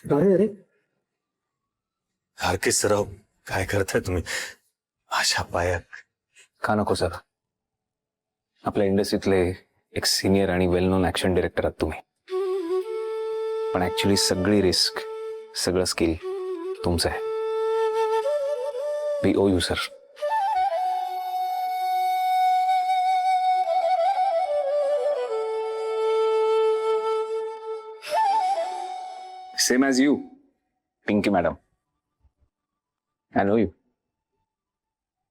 अरे अरे आर के सराव काय करताय तुम्ही अशा पाया? का नको सर, आपल्या इंडस्ट्रीतले एक सिनियर आणि वेल नोन ऍक्शन डिरेक्टर आहात तुम्ही, पण ऍक्च्युली सगळी रिस्क, सगळं स्किल तुमचं आहे. We owe you sir. Same as you, Pinky madam. I know you.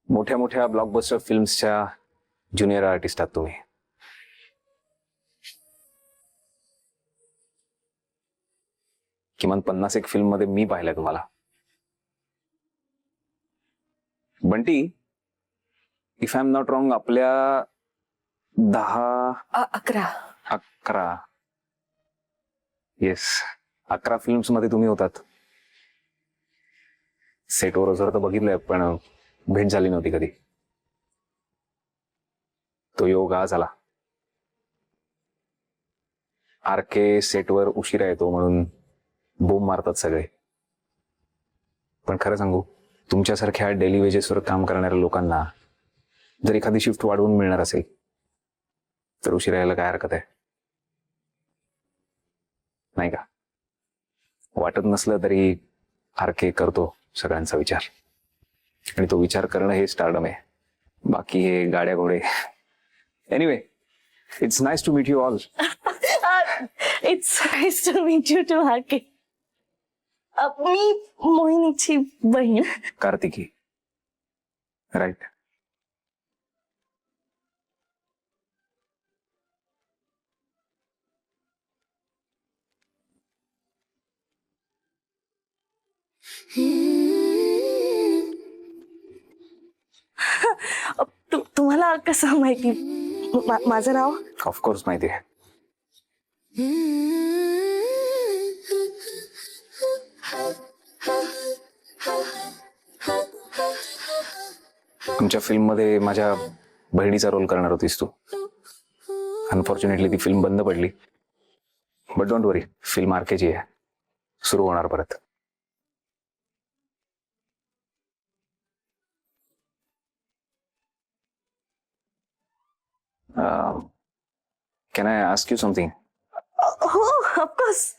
मोठ्या मोठ्या ब्लॉकबस्टर फिल्म्सच्या ज्युनियर आर्टिस्ट आहात तुम्ही. किमान 51 फिल्म मध्ये मी पाहिलंय तुम्हाला. Bunty, if I am not wrong, आपल्या 11 येस 11 फिल्म्स मध्ये तुम्ही होतात. सेटवर वगैरे तर बघितलंय, पण भेट झाली नव्हती कधी. तो योग आज आला. आर के सेटवर उशिरा येतो म्हणून बोंब मारतात सगळे, पण खरं सांगू, तुमच्यासारख्या डेली वेजेसवर काम करणाऱ्या लोकांना जर एखादी शिफ्ट वाढवून मिळणार असेल तर उशिरा यायला काय हरकत आहे, नाही का? वाटत नसलं तरी आर के करतो सगळ्यांचा विचार, आणि तो विचार करणं हे स्टारडम आहे. बाकी हे गाड्या घोडे. Anyway, it's nice to meet you all. It's nice to meet you too Hake. मी मोहिनीची बहीण. कार्तिकी, राईट? तुम्हाला कसं माहिती माझं नाव? ऑफकोर्स माहिती आहे. तुमच्या फिल्म मध्ये माझ्या बहिणीचा रोल करणार होतीस तू. अनफॉर्च्युनेटली ती फिल्म बंद पडली, बट डोंट वरी, फिल्म आरकेची आहे, सुरू होणार परत. Can I ask you something? हो, ऑफकोर्स.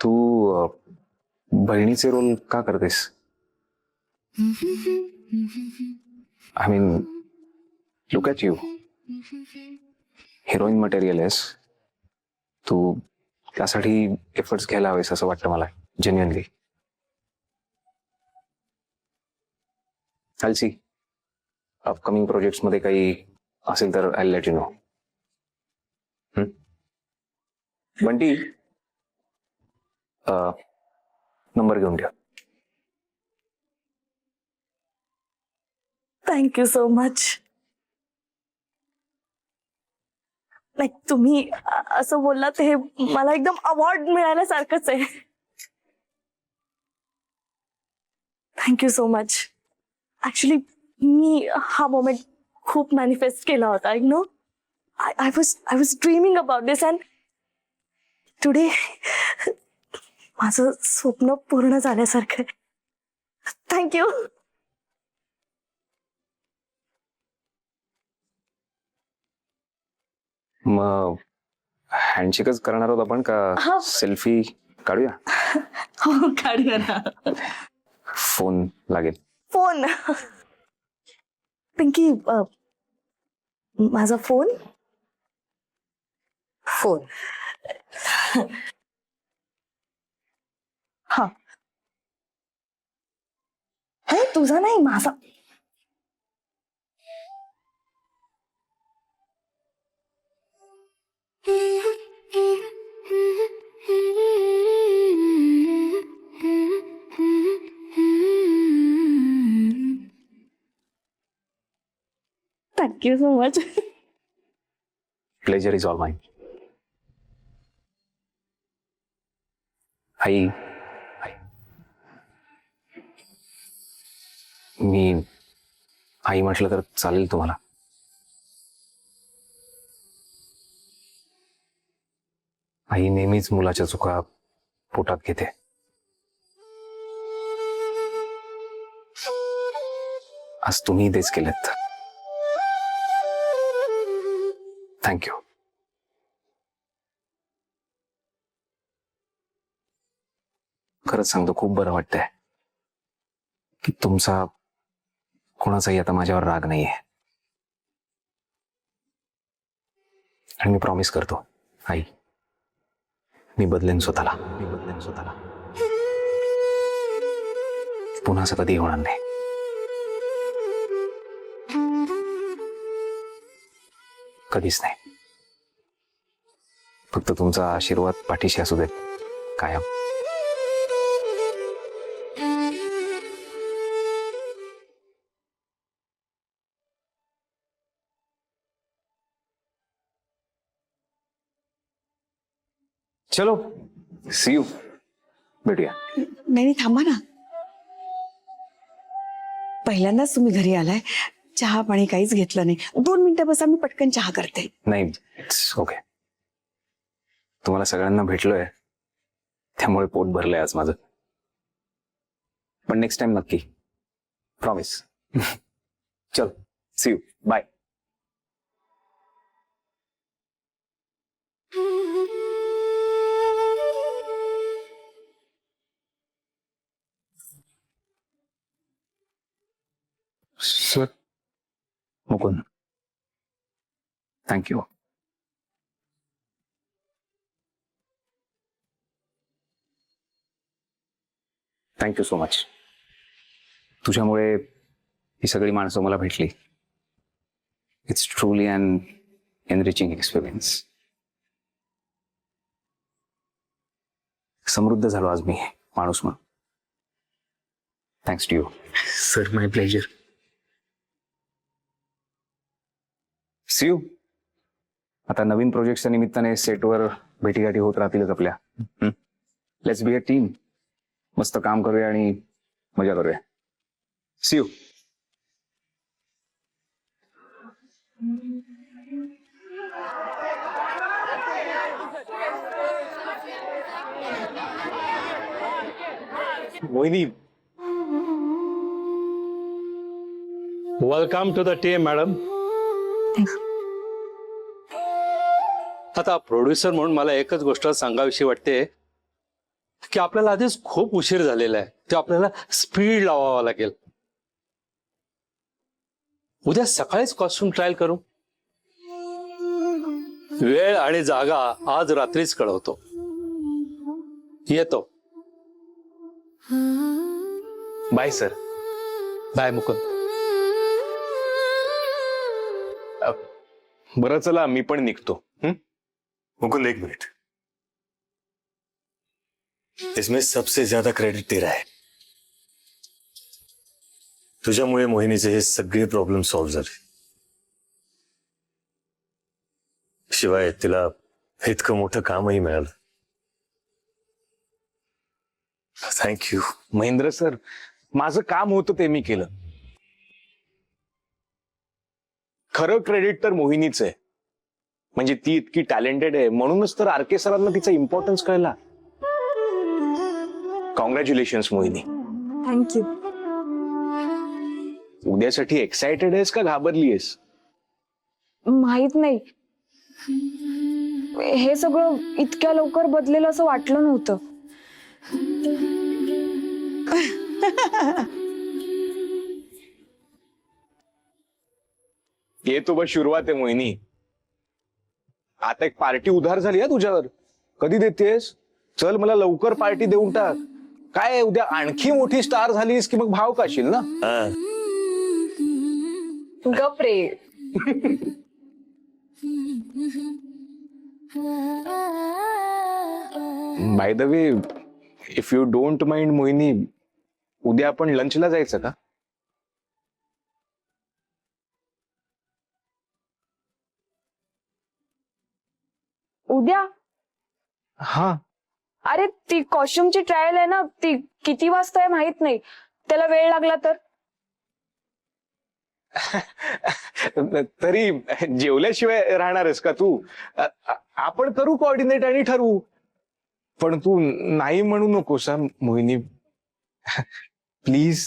तू बहिणीचे रोल का करतेस? I mean, look at you, heroine material आहेस तू. त्यासाठी एफर्ट्स घ्यायला हवेस असं वाटतं मला, genuinely. I see, upcoming projects मध्ये काही असेल तर I let you know. Bunty, number घेऊन ठेव. Thank you so much. लाईक तुम्ही असं बोललात हे मला एकदम अवॉर्ड मिळाल्यासारखंच आहे. Thank you so much. ऍक्च्युली मी हा मोमेंट खूप मॅनिफेस्ट केला होता. You know, I was dreaming about this, and today माझं स्वप्न पूर्ण झाल्यासारखं आहे. थँक्यू. मग हँडशेकच करणार आहोत आपण का सेल्फी काढूया? हो, काढूया ना. फोन लागेल. फोन? पिंकी, माझा फोन. फोन. हा, हे तुझा नाही, माझा. Thank you so much. Pleasure is all mine. आई, मी आई म्हटलं तर चालेल तुम्हाला? आई नेहमीच मुलाच्या चुका पोटात घेते. आज तुम्ही तेच केलेत. थँक्यू. खरंच सांगतो, खूप बरं वाटतंय की तुमचा कोणाचाही आता माझ्यावर राग नाहीये. आणि मी प्रॉमिस करतो आई, मी बदलेन स्वतःला. पुन्हा असं कधी होणार नाही. कधीच नाही. फक्त तुमचा आशीर्वाद पाठीशी असू देत कायम. चलो, सी यू. भेटूया. नाही थांबा ना. पहिल्यांदाच तुम्ही घरी आलाय, चहा पाणी काहीच घेतलं नाही. 2 मिनिटं बसा, मी पटकन चहा करते. नाही, इट्स ओके. तुम्हाला सगळ्यांना भेटलोय त्यामुळे पोट भरलंय आज माझं. पण नेक्स्ट टाइम नक्की, प्रॉमिस. चल, see you. Bye. Sir, Mukund, thank you. Thank you so much. तुझ्यामुळे ही सगळी माणसं मला भेटली. It's truly an enriching experience. समृद्ध झालो आज मी माणूस म्हणून. Thanks to you. Sir, my pleasure. See you. आता नवीन प्रोजेक्टच्या निमित्ताने सेटवर भेटीगाठी होत राहतीलच आपल्या. Let's be a team. मस्त काम करूया आणि मजा करूया. See you. Mohini, welcome to the team madam. आता प्रोड्युसर म्हणून मला एकच गोष्ट सांगावीशी वाटते की आपल्याला आधीच खूप उशीर झालेला आहे. ते आपल्याला स्पीड लावावा लागेल. उद्या सकाळीच कॉस्ट्युम ट्रायल करू. वेळ आणि जागा आज रात्रीच कळवतो. येतो. Bye sir. बाय मुकुंद. बरं, चला मी पण निघतो. मुकुंद, 1 मिनिट. इसमें सबसे ज्यादा क्रेडिट तेरा है. तुझ्यामुळे मोहिनीचे हे सगळे प्रॉब्लेम सॉल्व्ह झाले. शिवाय तिला इतकं मोठं कामही मिळालं. थँक्यू. महेंद्र सर, माझं काम होतं ते मी केलं. खरं क्रेडिट तर मोहिनीच आहे. म्हणजे ती इतकी टॅलेंटेड आहे म्हणूनच तर आर के सरांना तिचा इम्पॉर्टन्स कळला. कॉंग्रॅच्युलेशन्स मोहिनी. थँक्यू. उद्यासाठी एक्सायटेड आहेस का घाबरली आहेस? माहित नाही, हे सगळं इतक्या लवकर बदलेलं असं वाटलं नव्हतं. ये तो बस सुरुवात आहे मोहिनी. आता एक पार्टी उधार झाली आहे तुझ्यावर. कधी देतेस? चल, मला लवकर पार्टी देऊन टाक. काय उद्या आणखी मोठी स्टार झालीस की मग भाव काशील ना. गप रे. By the way, if you don't mind Mohini, उद्या आपण लंचला जायचं का? उद्या? हा. अरे, ती कॉस्ट्युमची ट्रायल आहे ना, ती किती वाजता आहे माहित नाही. त्याला वेळ लागला तर? तरी जेवल्याशिवाय राहणारस का तू? आपण करू कोऑर्डिनेट आणि ठरवू. पण तू नाही म्हणू नकोस हा, मोहिनी. प्लीज.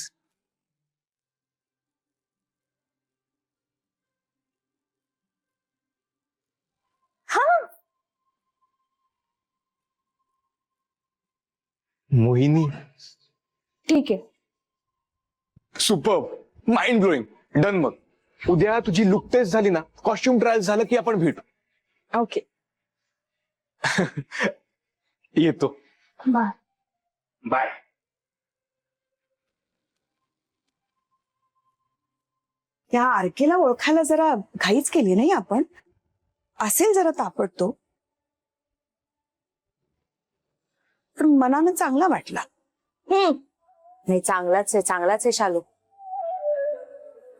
हा मोहिनी. ठीक आहे. सुपर. Mind blowing. डन. मग उद्या तुझी लुक टेस्ट झाली ना, कॉस्ट्युम ट्रायल झालं की आपण भेटू. ओके. येतो. बाय. बाय. या आरकेला ओळखायला जरा घाईच केली नाही आपण. असेल जरा तापडतो, पण मनानं चांगला वाटला. नाही, चांगलाच आहे शालू.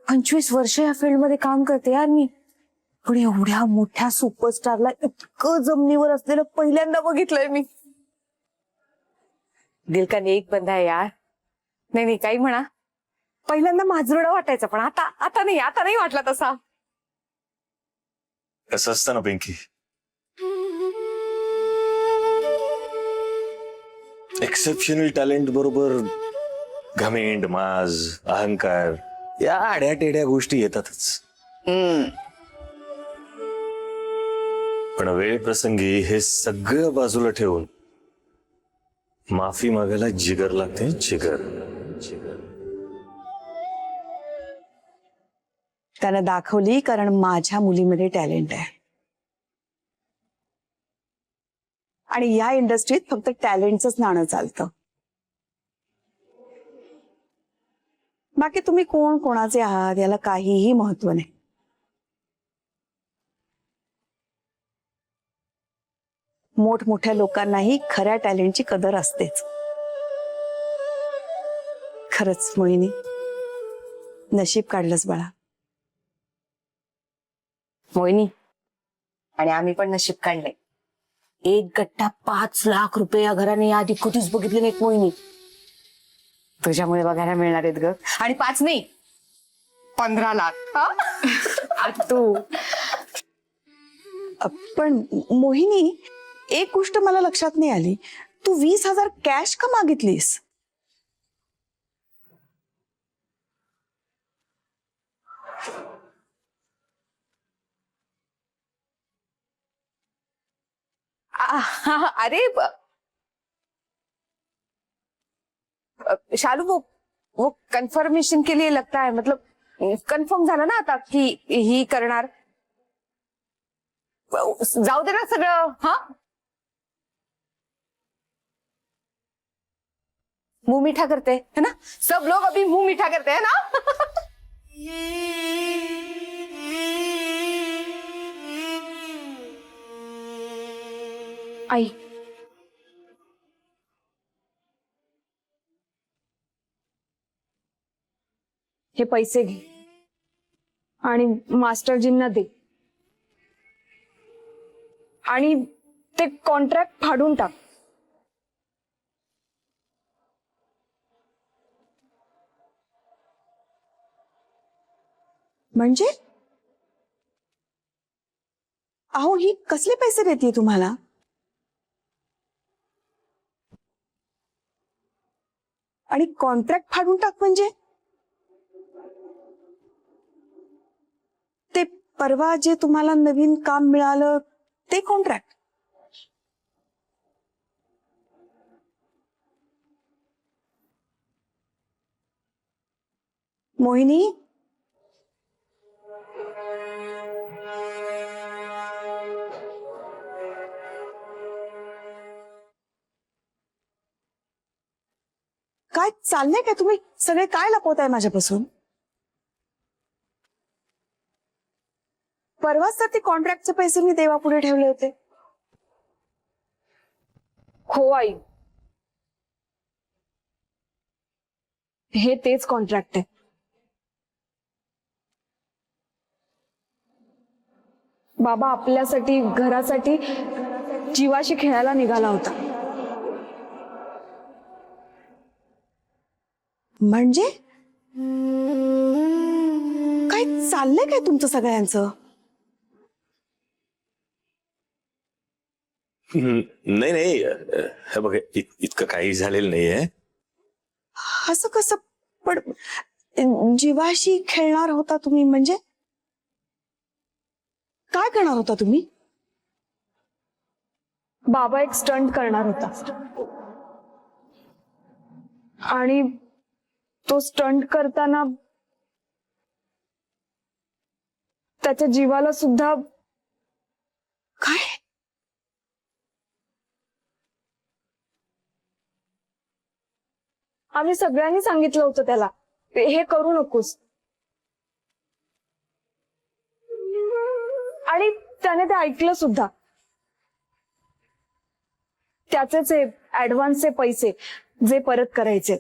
25 वर्ष या फील्ड मध्ये काम करते यार मी, पण एवढ्या मोठ्या सुपरस्टारला इतकं जमिनीवर असलेलं पहिल्यांदा बघितलंय मी. दिल का नेक बंदा आहे यार. नाही काही म्हणा, पहिल्यांदा माझरडा वाटायचा, पण आता नाही वाटला तसा. कसं असतं ना पिंकी, एक्सेप्शनल टॅलेंट बरोबर घमेंड, माज, अहंकार या आड्या टेड्या गोष्टी येतातच. पण वेळ प्रसंगी हे सगळं बाजूला ठेवून माफी मागायला जिगर लागते. जिगर. त्यानं दाखवली, कारण माझ्या मुलीमध्ये टॅलेंट आहे. आणि या इंडस्ट्रीत फक्त टॅलेंटच नाणं चालतं. बाकी तुम्ही कोण कोणाचे आहात याला काहीही महत्व नाही. मोठमोठ्या लोकांनाही खऱ्या टॅलेंटची कदर असतेच. खरंच मोहिनी, नशीब काढलंस बाळा. मोहिनी, आणि आम्ही पण नशीब काढलंय. एक गट्टा 5 लाख रुपये या घराने आधी कधीच बघितले नाहीत मोहिनी. तुझ्यामुळे बघायला मिळणार आहेत ग. आणि 5 नाही, 15 लाख. आता तू. पण मोहिनी, एक गोष्ट मला लक्षात नाही आली. तू 20,000 कॅश का मागितलीस? अरे शालू, वो कंफर्मेशन के लिए लगता है. मतलब कन्फर्म झालं ना आता की ही करणार. जाऊ दे ना सगळं. हा, मुंह मीठा करते है ना, सब लोग अभी मुंह मीठा करते हैं ना. आई, हे पैसे घे आणि मास्टरजींना दे, आणि ते कॉन्ट्रॅक्ट फाडून टाक. म्हणजे अहो, ही कसले पैसे देते तुम्हाला? आणि कॉन्ट्रॅक्ट फाडून टाक म्हणजे? ते परवा जे तुम्हाला नवीन काम मिळालं ते कॉन्ट्रॅक्ट? मोहिनी, काय चाललंय काय? तुम्ही सगळे काय लपवताय माझ्यापासून? परवाच तर ते कॉन्ट्रॅक्टचे पैसे मी देवापुढे ठेवले होते. हो आई, हे तेच कॉन्ट्रॅक्ट आहे. बाबा आपल्यासाठी, घरासाठी जीवाशी खेळायला निघाला होता. म्हणजे काय चाललंय काय तुमचं सगळ्यांचं? नाही नाही हे बघ इतकं काही झालेलं नाहीये. असं कसं? पण जीवाशी खेळणार होता तुम्ही म्हणजे काय करणार होता तुम्ही? बाबा एक स्टंट करणार होता आणि तो स्टंट करताना त्याच्या जीवाला सुद्धा. काय? आम्ही सगळ्यांनी सांगितलं होतं त्याला हे करू नकोस आणि त्याने ते ऐकलं सुद्धा. त्याचेच ऍडव्हान्सचे पैसे जे परत करायचे.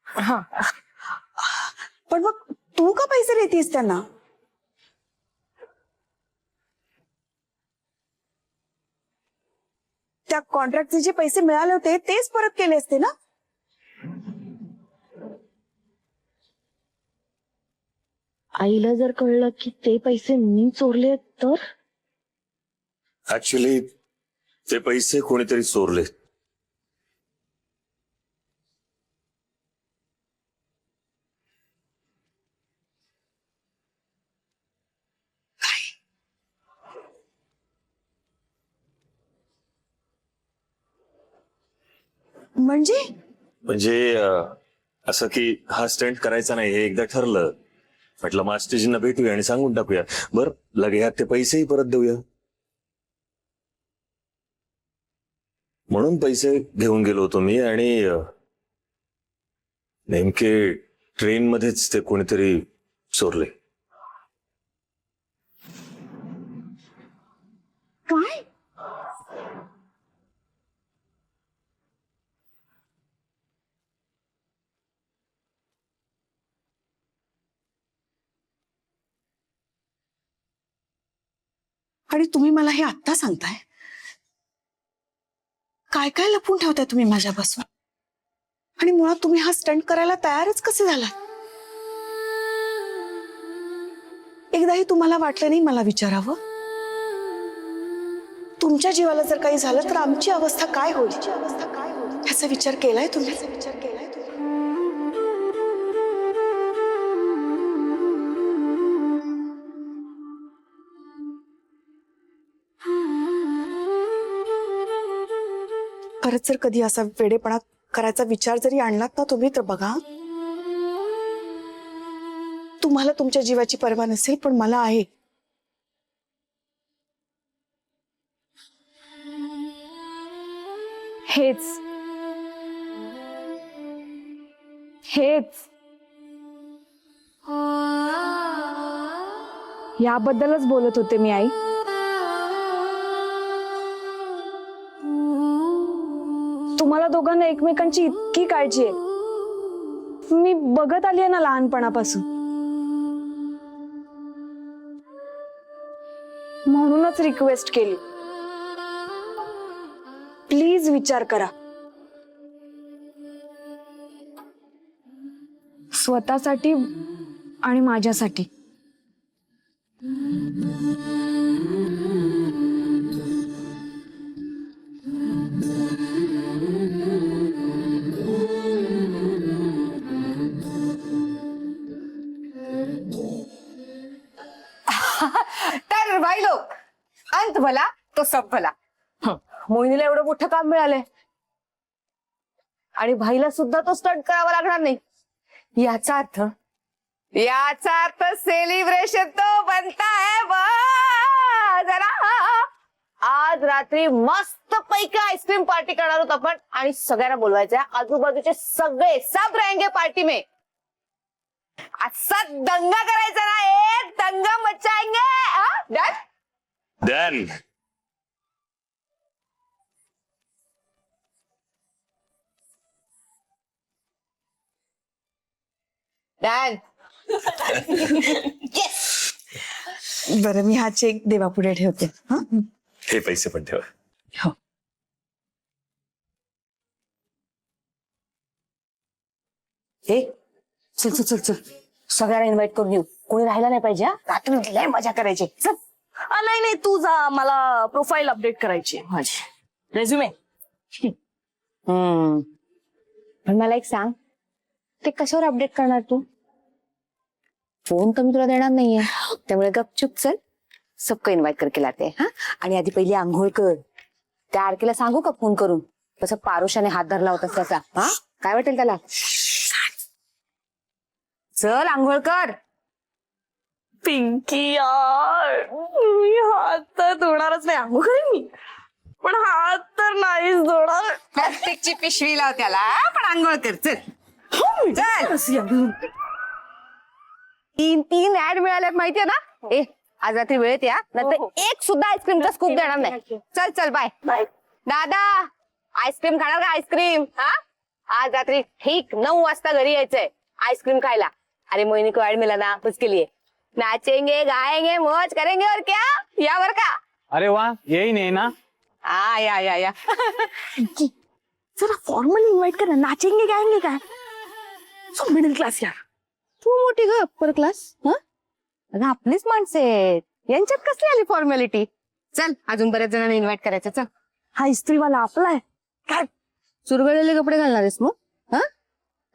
हा, पण मग तू का पैसे देतीस त्यांना? त्या कॉन्ट्रॅक्टचे जे पैसे मिळाले होते तेच परत केले असते ना? आईला जर कळलं की ते पैसे मी चोरले तर? ऍक्च्युली ते पैसे कोणीतरी चोरले. म्हणजे म्हणजे असं की हा स्टंट करायचा नाही हे एकदा ठरलं. म्हटलं मास्टरजींना भेटूया आणि सांगून टाकूया. बर लगे ह्यात ते पैसेही परत देऊया म्हणून पैसे घेऊन गेलो होतो मी. आणि नेमके ट्रेन मध्येच ते कोणीतरी चोरले. काय? आणि तुम्ही मला हे आत्ता सांगताय? काय काय लपून ठेवताय तुम्ही माझ्यापासून? आणि मुळात तुम्ही हा स्टंट करायला तयारच कसे झाला? एकदाही तुम्हाला वाटलं नाही मला विचारावं? तुमच्या जीवाला जर काही झालं तर आमची अवस्था काय होईल ह्याचा विचार केलाय तुम्ही? परत जर कधी असा वेडेपणा करायचा विचार जरी आणलात ना तुम्ही तर बघा, तुम्हाला तुमच्या जीवाची पर्वा नसेल पण मला आहे. हेच हेच याबद्दलच बोलत होते मी आई. तुम्हाला दोघांना एकमेकांची इतकी काळजी आहे मी बघत आली आहे ना लहानपणापासून. म्हणूनच रिक्वेस्ट केली, प्लीज विचार करा. स्वतःसाठी आणि माझ्यासाठी. तर भाई लोक अंत भला तो सब भला. मोहिनीला एवढं मोठं काम मिळालंय आणि भाईला सुद्धा तो स्टंट करावा लागणार नाही. याचा अर्थ सेलिब्रेशन तो बनता है जरा. आज रात्री मस्त पैकी आईस्क्रीम पार्टी करणार आहोत आपण आणि सगळ्यांना बोलवायचं आहे. आजूबाजूचे सगळे सब रहेंगे पार्टी में. असा दंगा करायचा ना, एक दंगा मचाएंगे. डन. डन. बरं मी हा चेक देवापुढे ठेवते. हा, हे पैसे पण ठेवा. हो. हे चल चल चल चल सगळ्यांना इन्व्हाइट करून येऊ. कोणी राहिला नाही पाहिजे. रात्री लय मजा करायची. चल. नाही नाही तू जा, मला प्रोफाईल अपडेट करायची आहे माझी, रेझ्युमे. पण मला एक सांग, ते कशावर अपडेट करणार तू? फोन तर मी तुला देणार नाहीये, त्यामुळे गपचूप चल, सबको इन्व्हाइट करके लाते हा. आणि आधी पहिली आंघोळ कर. त्या आरकेला सांगू का फोन करून तसं पारुशाने हात धरला होता त्याचा? हा, काय वाटेल त्याला? चल आंघोळ कर. पिंकी यार, मी हात तर धुणारच नाही, आंघोळ करेन मी, पण हात तर नाहीच धुणार. प्लास्टिकची पिशवी लाव त्याला, पण आंघोळ कर. चल चल. 3 ऍड मिळाल्यात माहितीये ना. आज रात्री वेळेत या, नंतर एक सुद्धा आईस्क्रीमचा स्कूप देणार नाही. चल चल बाय बाय. दादा, आईस्क्रीम खाणार का? आईस्क्रीम हा, आज रात्री ठीक 9 वाजता घरी यायचंय आईस्क्रीम खायला. अरे मोहिनी को ऍड मिला ना, उसके लिए नाचेंगे गाएंगे मौज करेंगे और क्या. या बर का? अरे वा, यही नाही ना. हा या. जरा फॉर्मली इन्व्हाइट कर ना, नाचेंगे गाएंगे काय. सो मिडल क्लास यार. तू मोठी ग अप्पर क्लास. अगं आपलीच माणसं आहेत, यांच्यात कसली आली फॉर्मॅलिटी. चल अजून बऱ्याच जणांना इन्व्हाइट करायचं. चल. हा इस्त्रीवाला आपलाय काय. चुरगळलेले कपडे घालणार आहेस मग? हा,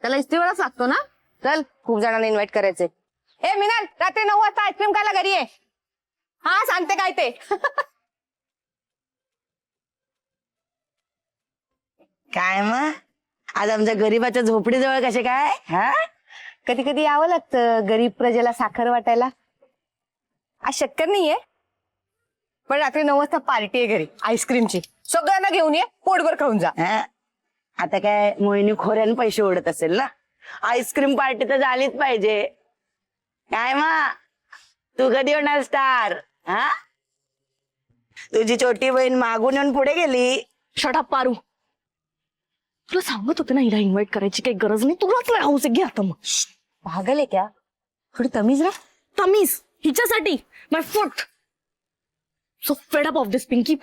त्याला इस्त्रीवालाच लागतो ना. चल, खूप जणांना इन्व्हाइट करायचंय. ए मिनल, रात्री 9 वाजता आईस्क्रीम खायला घरी ये. हा सांगते काय ते. काय मग आज आमच्या गरीबाच्या झोपडीजवळ कसे काय? हा, कधी कधी यावं लागतं गरीब प्रजेला साखर वाटायला. आज शक्य नाहीये, पण रात्री 9 वाजता पार्टी आहे घरी आईस्क्रीमची. सगळ्यांना घेऊन ये, पोटभर खाऊन जा. हा? आता काय मोहिनी खोऱ्यान पैसे ओढत असेल ना. आईस्क्रीम पार्टी तर झालीच पाहिजे. काय मग तू कधी होणार स्टार? हा, तुझी छोटी बहीण मागून येऊन पुढे गेली. शट अप पारू, तुला सांगत होते ना हिला इन्व्हाइट करायची काही गरज नाही. तुलाच नाही हाऊस आहे, घे आता मग. पागल आहे क्या? थोडी तमीज राह. तमीज हिच्यासाठी my foot. So fed up of this Pinky.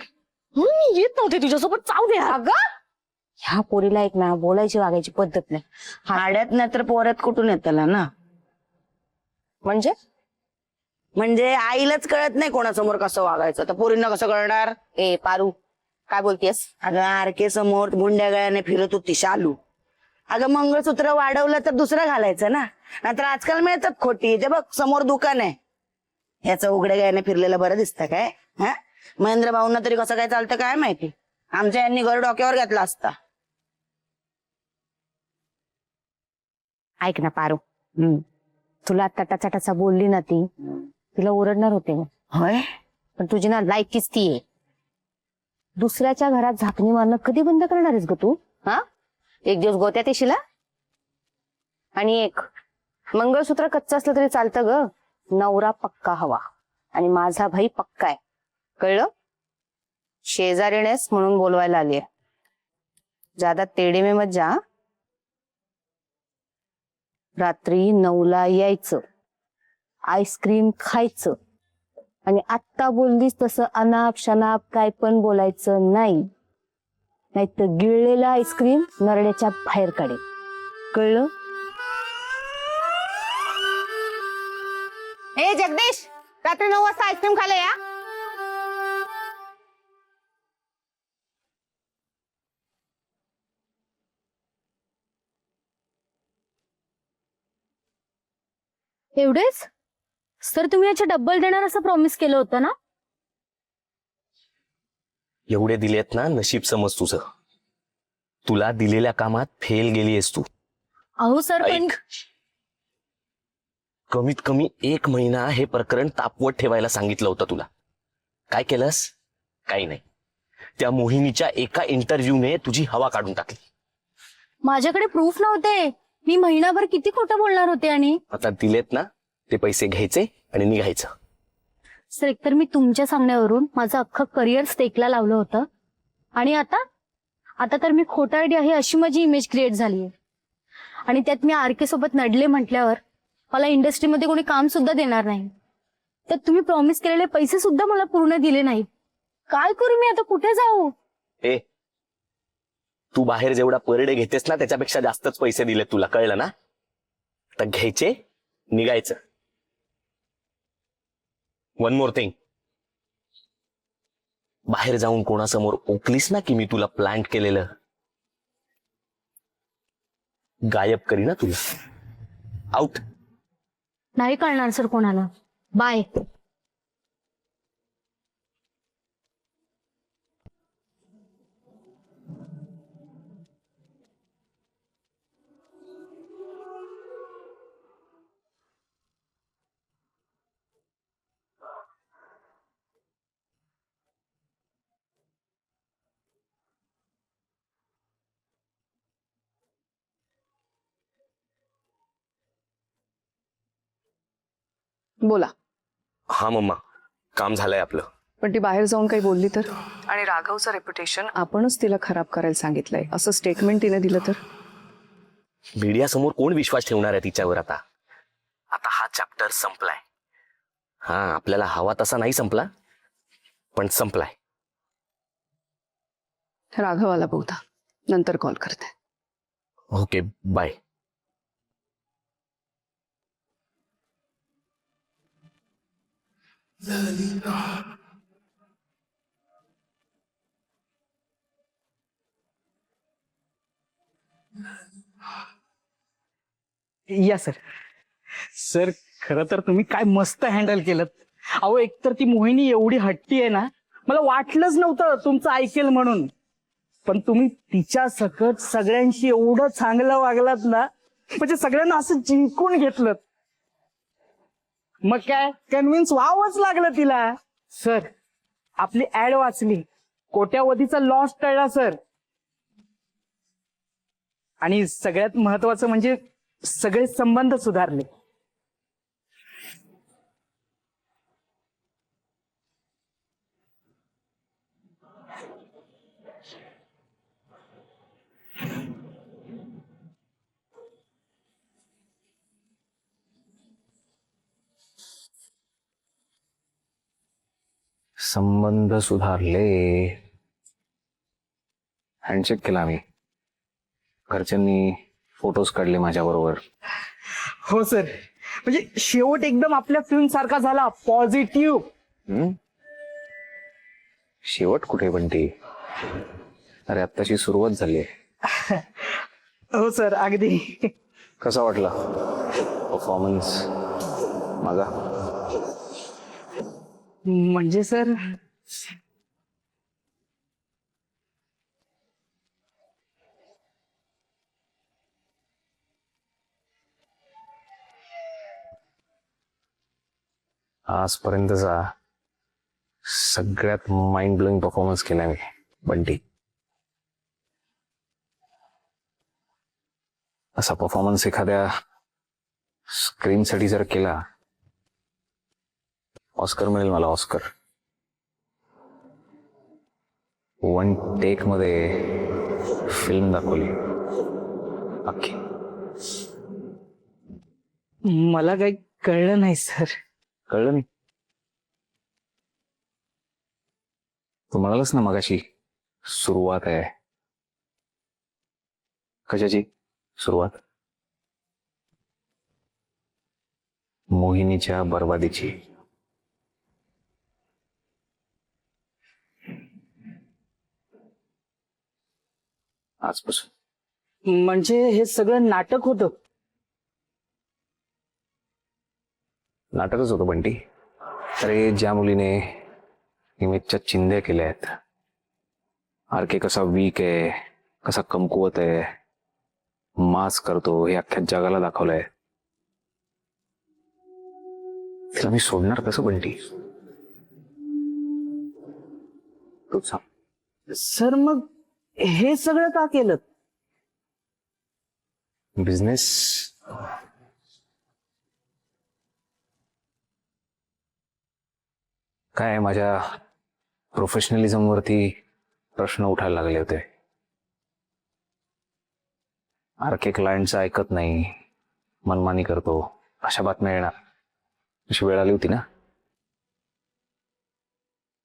मी येत नव्हते तुझ्यासोबत, चाव दे यार. अगं ह्या पोरीला एक ना बोलायची वागायची पद्धत नाही. हाड्यात नाही तर पोऱ्यात कुठून येतला ना. म्हणजे आईलाच कळत नाही कोणासमोर कसं वागायचं, तर पोरींना कसं कळणार? ए पारू, काय बोलतेस? अगं आरके समोर गुंड्या गळ्याने फिरत होती शालू. अगं मंगळसूत्र वाढवलं तर दुसरं घालायचं ना. नाहीतर आजकाल मिळतात खोटी. ते बघ समोर दुकान आहे, ह्याचं उघड्या गळ्याने फिरलेलं बरं दिसतं काय? हा, महेंद्र भाऊंना तरी कसं काय चालतं काय माहिती. आमच्या यांनी घर डोक्यावर घेतला असता. ऐक ना पारू, तुला टटाचा बोलली ना ती, तिला ओरडणार होते मग. होय, पण तुझी ना लायकीच ती आहे. दुसऱ्याच्या घरात झाकणी मारणं कधी बंद करणार आहेस ग तू? हा, एक दिवस गोत्यात येशील. आणि एक मंगळसूत्र कच्चं असलं तरी चालतं ग, नवरा पक्का हवा. आणि माझा भाई पक्का आहे, कळलं? शेजारीनेस म्हणून बोलवायला आलीय. ज्यादा तेडे में मत जा. रात्री 9ला यायचं, आईस्क्रीम खायचं, आणि आत्ता बोललीस तसं अनाप शनाप काय पण बोलायचं नाही, नाहीतर गिळलेला आईस्क्रीम नरड्याच्या बाहेर काढेल, कळलं? ए जगदीश, रात्री 9 वाजता आईस्क्रीम खायला या. एवढेच? सर तुम्ही याच्या डब्बल देणार असं प्रॉमिस केलं होतं ना. एवढे दिलेत ना, नशीब समज तुझं. तुला दिलेल्या कामात फेल गेलीयस तू. अहो सर पण ऐक, कमीत कमी 1 महिना हे प्रकरण तापवत ठेवायला सांगितलं होतं तुला. काय केलंस? काही नाही. त्या मोहिनीच्या एका इंटरव्ह्यूने तुझी हवा काढून टाकली. माझ्याकडे प्रूफ नव्हते. मी महिनाभर किती खोटं बोलणार होते. आणि आता दिलेत ना, ते पैसे घ्यायचे आणि निघायचं. सर एकतर मी तुमच्या सांगण्यावरून माझं अख्खं करिअर स्टेकला लावलं होतं, आणि आता तर मी खोटारडी आहे अशी माझी इमेज क्रिएट झाली आहे. आणि त्यात मी आरके सोबत नडले म्हटल्यावर मला इंडस्ट्रीमध्ये कोणी काम सुद्धा देणार नाही. तर तुम्ही प्रॉमिस केलेले पैसे सुद्धा मला पूर्ण दिले नाहीत. काय करू मी आता, कुठे जाऊ? ए, तू बाहेर जेवढा पर डे घेतेस ना, त्याच्यापेक्षा जास्तच पैसे दिले तुला, कळलं ना? तर घ्यायचे, निघायचं. वन मोर थिंग, बाहेर जाऊन कोणासमोर ओकलीस ना की मी तुला प्लांट केलेलं, गायब करी ना तुला. आउट. नाही कळणार सर कोणाला. बाय. बोला. हा मम्मा, काम झालंय आपलं. पण ती बाहेर जाऊन काही बोलली तर? आणि राघवचं रेप्युटेशन आपणच तिला खराब करायला सांगितलंय असं स्टेटमेंट तिने दिलं तर? मीडिया समोर कोण विश्वास ठेवणार आहे तिच्यावर? आता आता हा चॅप्टर संपलाय. हा, आपल्याला हवा तसा नाही संपला, पण संपलाय. राघवाला बोलता, नंतर कॉल करते. Okay, bye. या सर. सर खरं तर तुम्ही काय मस्त हँडल केलं. अहो एकतर ती मोहिनी एवढी हट्टी आहे ना, मला वाटलंच नव्हतं तुमचं ऐकेल म्हणून. पण तुम्ही तिच्या सकट सगळ्यांशी एवढं चांगलं वागलात ना, म्हणजे सगळ्यांना असं जिंकून घेतलं. मग काय कन्व्हिन्स व्हावंच लागलं तिला. सर आपली ऍड वाचली, कोट्यावधीचा लॉस टळला सर. आणि सगळ्यात महत्वाचं म्हणजे सगळे संबंध सुधारले. संबंध सुधारले. हँडशेक केला आम्ही. घरच्यांनी फोटोज काढले माझ्या बरोबर. हो सर, म्हणजे शेवट एकदम आपल्या फिल्म सारखा झाला, पॉझिटिव्ह. शेवट कुठे बनते? अरे आत्ताची सुरुवात झाली. हो सर, अगदी. कसा वाटला परफॉर्मन्स माझा? म्हणजे सर आजपर्यंतचा सगळ्यात माइंड ब्लोईंग परफॉर्मन्स केला मी बंटी. असा परफॉर्मन्स एखाद्या स्क्रीनसाठी जर केला, ऑस्कर मिळेल मला, ऑस्कर. 1 टेक मध्ये फिल्म दाखवली अख्खी. मला काही कळलं नाही सर. कळलं नाही? तू म्हणालस ना मगाशी सुरुवात आहे. कशाची सुरुवात? मोहिनीच्या बर्बादीची. आजपासून. म्हणजे हे सगळं नाटक होतं? नाटकच होतं बंटी. अरे ज्या मुलीने इमेजच्या चिंध्या केल्या आहेत, आरके कसा वीक आहे, कसा कमकुवत आहे, मास करतो हे अख्ख्या जगाला दाखवलंय, तिला मी सोडणार कसं बंटी? तूच सांग. सर मग हे सगळं का केलं? बिझनेस. काय माझ्या प्रोफेशनलिझम वरती प्रश्न उठायला लागले होते. आरके क्लायंटचं ऐकत नाही, मनमानी करतो, अशा बातम्या येणार. अशी वेळ आली होती ना.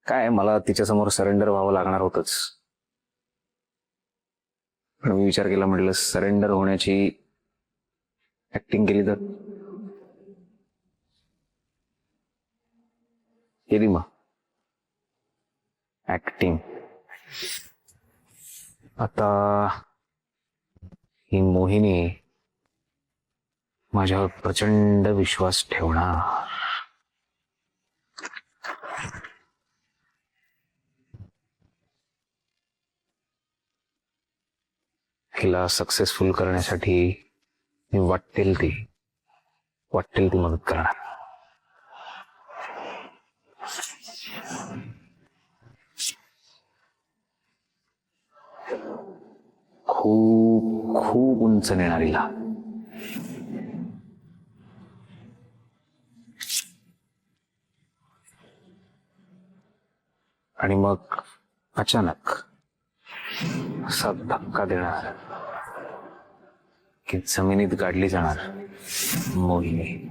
काय मला तिच्यासमोर सरेंडर व्हावं लागणार होतंच. पण मी विचार केला, म्हटलं सरेंडर होण्याची ऍक्टिंग केली तर केली. मग ऍक्टिंग. आता ही मोहिनी माझ्यावर प्रचंड विश्वास ठेवणार. हिला सक्सेसफुल करण्यासाठी मी वाटेल ती मदत करणार. खूप खूप उंच नेणार हिला. आणि मग अचानक असा धक्का देणार की जमिनीत गाडली जाणार मोहिनी.